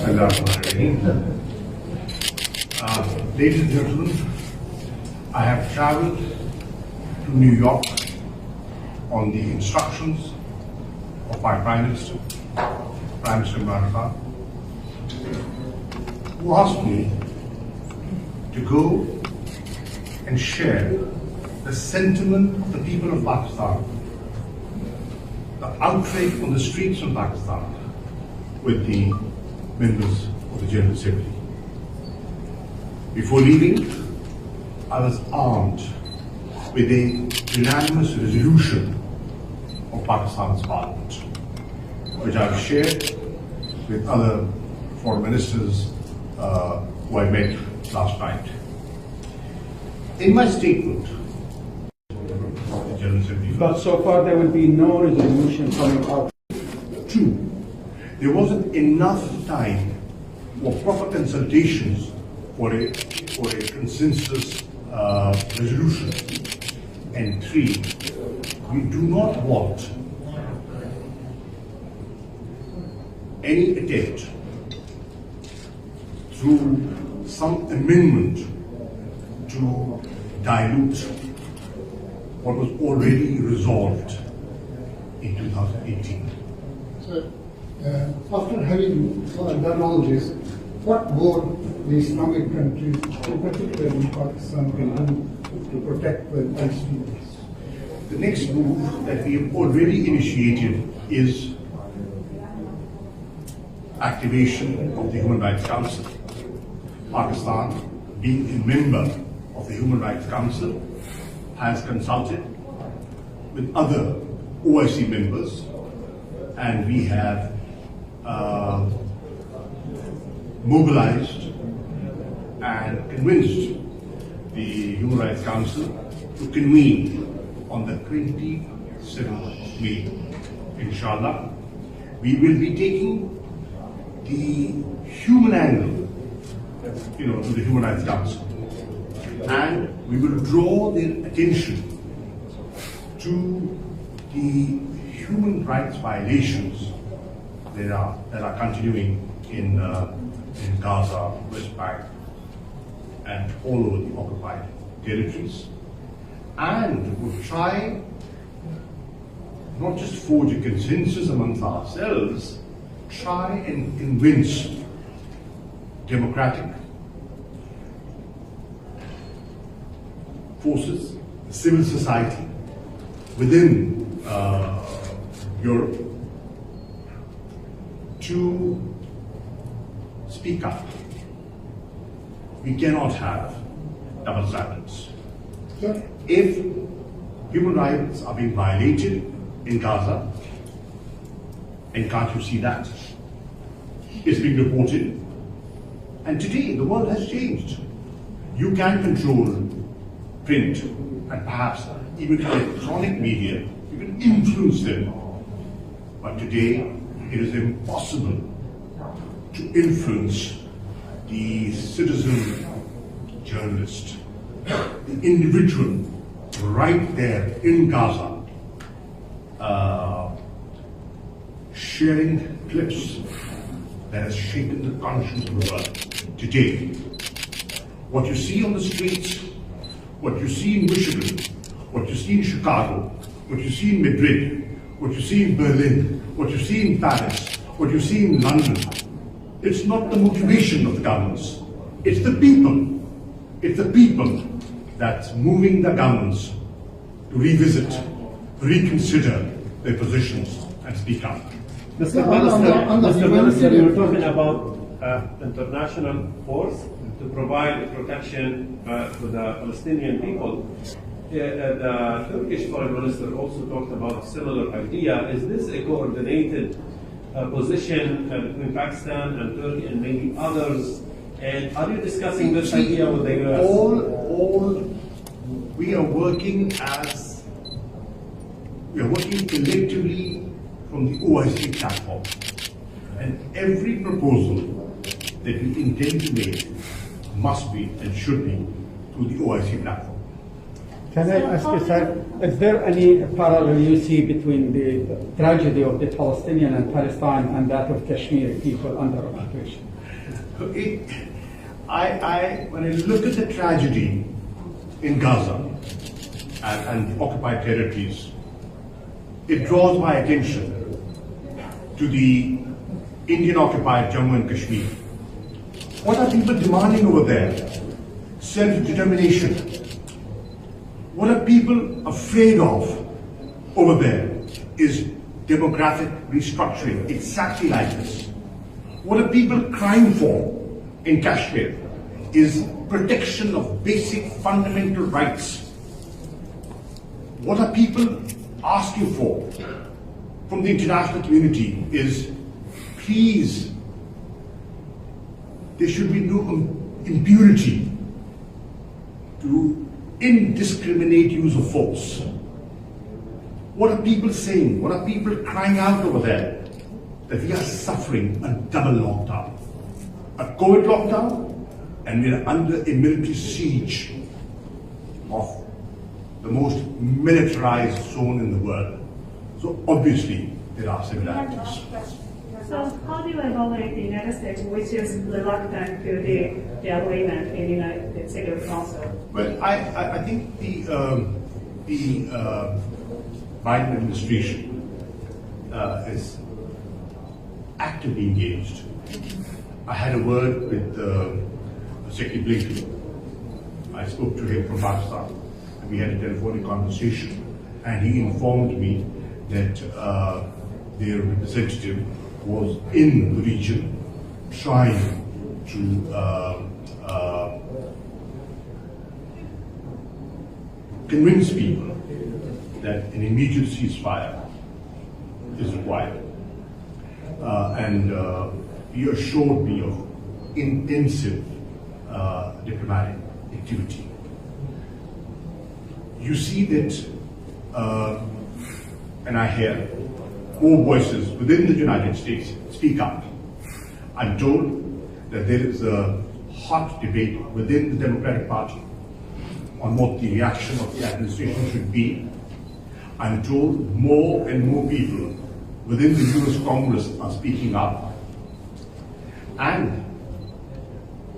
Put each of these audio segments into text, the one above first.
Ladies and gentlemen, I have traveled to New York on the instructions of my Prime Minister, Prime Minister Mehmood, who asked me to go and share the sentiment of the people of Pakistan, the outrage on the streets of Pakistan, with the members of the General Assembly. Before leaving, I was armed with a unanimous resolution of Pakistan's Parliament, which I've shared with other foreign ministers who I met last night. In my statement, but so far there will be no resolution coming out. Two, there wasn't enough time for proper consultations for a consensus resolution. And three, we do not want any attempt through some amendment to dilute what was already resolved in 2018. Sir, after having done all this, what more the Islamic countries, in particular in Pakistan, can do to protect the Palestinians? The next move that we have already initiated is activation of the Human Rights Council. Pakistan, being a member of the Human Rights Council, has consulted with other OIC members, and we have mobilized and convinced the Human Rights Council to convene on the 27th May. Inshallah, we will be taking the human angle, to the Human Rights Council, and we will draw their attention to the human rights violations that are continuing in Gaza, West Bank, and all over the occupied territories, and we'll try not just forge a consensus amongst ourselves, try and convince democratic forces, civil society within Europe to speak up. We cannot have double standards. If human rights are being violated in Gaza, and can't you see that? It's being reported. And today, the world has changed. You can control print and perhaps even electronic media. You can influence them. But today, it is impossible to influence the citizen journalist, the individual right there in Gaza, sharing clips that has shaken the conscience of the world. Today, what you see on the streets, what you see in Michigan, what you see in Chicago, what you see in Madrid, what you see in Berlin, what you see in Paris, what you see in London, it's not the motivation of the governments, it's the people. It's the people that's moving the governments to revisit, reconsider their positions and speak up. Mr. Minister, you were talking about international force to provide protection to the Palestinian people. The Turkish foreign minister also talked about a similar idea. Is this a coordinated position between Pakistan and Turkey and maybe others? And are you discussing this idea with the US? We are working collectively from the OIC platform. And every proposal that we intend to make must be and should be through the OIC platform. Can I ask you, sir, is there any parallel you see between the tragedy of the Palestinian and Palestine and that of Kashmiri people under occupation? When I look at the tragedy in Gaza and occupied territories, it draws my attention to the Indian-occupied Jammu and Kashmir. What are people demanding over there? Self-determination. What are people afraid of over there is demographic restructuring, exactly like this. What are people crying for in Kashmir is protection of basic fundamental rights. What are people asking for from the international community is, please, there should be no impunity to indiscriminate use of force. What are people saying? What are people crying out over there? That we are suffering a double lockdown. A COVID lockdown, and we are under a military siege of the most militarized zone in the world. So obviously there are similarities. So how do you evaluate the United States, which is reluctant to the agreement in the United Security Council? Well, I think the Biden administration is actively engaged. I had a word with Secretary Blinken. I spoke to him from Pakistan. We had a telephonic conversation, and he informed me that their representative was in the region trying to convince people that an immediate ceasefire is required. And he assured me of intensive diplomatic activity. You see that, and I hear more voices within the United States speak up. I'm told that there is a hot debate within the Democratic Party on what the reaction of the administration should be. I'm told more and more people within the US Congress are speaking up. And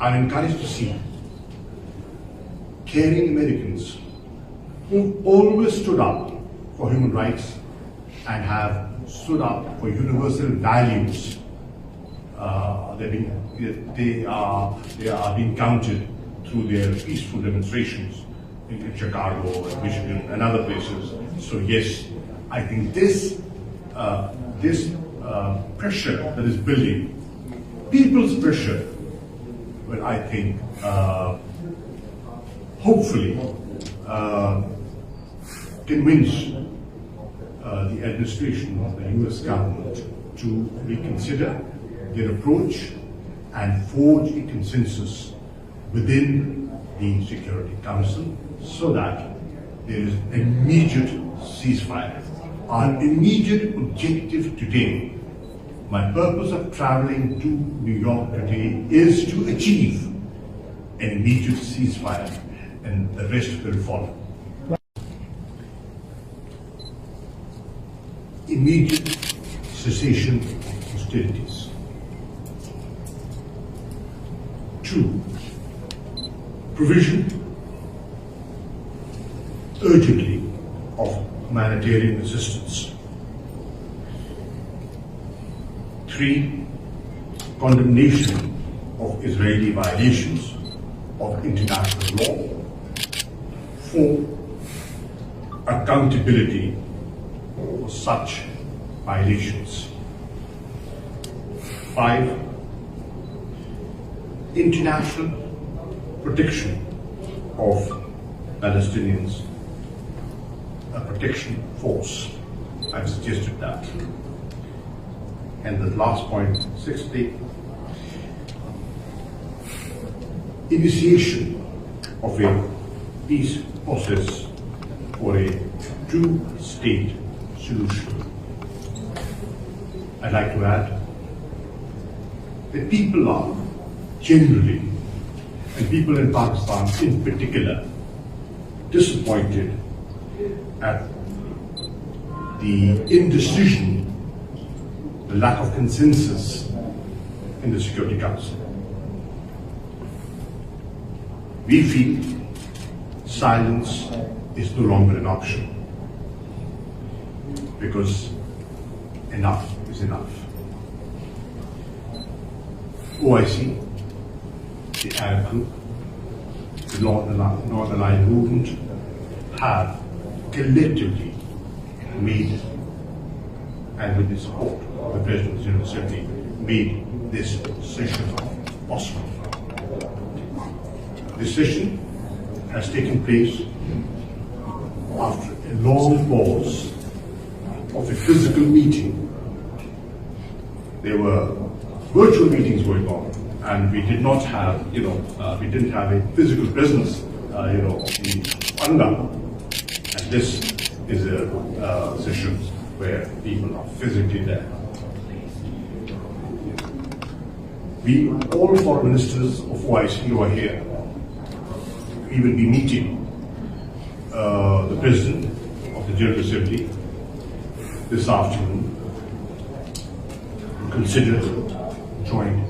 I'm encouraged to see caring Americans who've always stood up for human rights and have stood up for universal values. They are being counted through their peaceful demonstrations in Chicago and Michigan and other places. So yes, I think this pressure that is building, people's pressure, will I think hopefully convince the administration of the US government to reconsider their approach and forge a consensus within the Security Council so that there is immediate ceasefire. Our immediate objective today, my purpose of traveling to New York today, is to achieve an immediate ceasefire, and the rest will follow. Immediate cessation of hostilities. 2, provision urgently of humanitarian assistance. 3, condemnation of Israeli violations of international law. 4, accountability for such violations. 5, international protection of Palestinians, a protection force. I've suggested that. And the last point, 6th, initiation of a peace process for a two-state solution. I'd like to add that people are generally, and people in Pakistan in particular, disappointed at the indecision, the lack of consensus in the Security Council. We feel silence is no longer an option because enough is enough. OIC, the Arab Group, the Northern Ireland Movement have collectively made, and with the support of the President of the General Assembly, made this session possible. This session has taken place after a long pause of a physical meeting. There were virtual meetings going on, and we did not have, we didn't have a physical presence, of the Anga. And this is a session where people are physically there. We, all foreign ministers of OIC who are here, we will be meeting the President of the General Assembly this afternoon to consider joint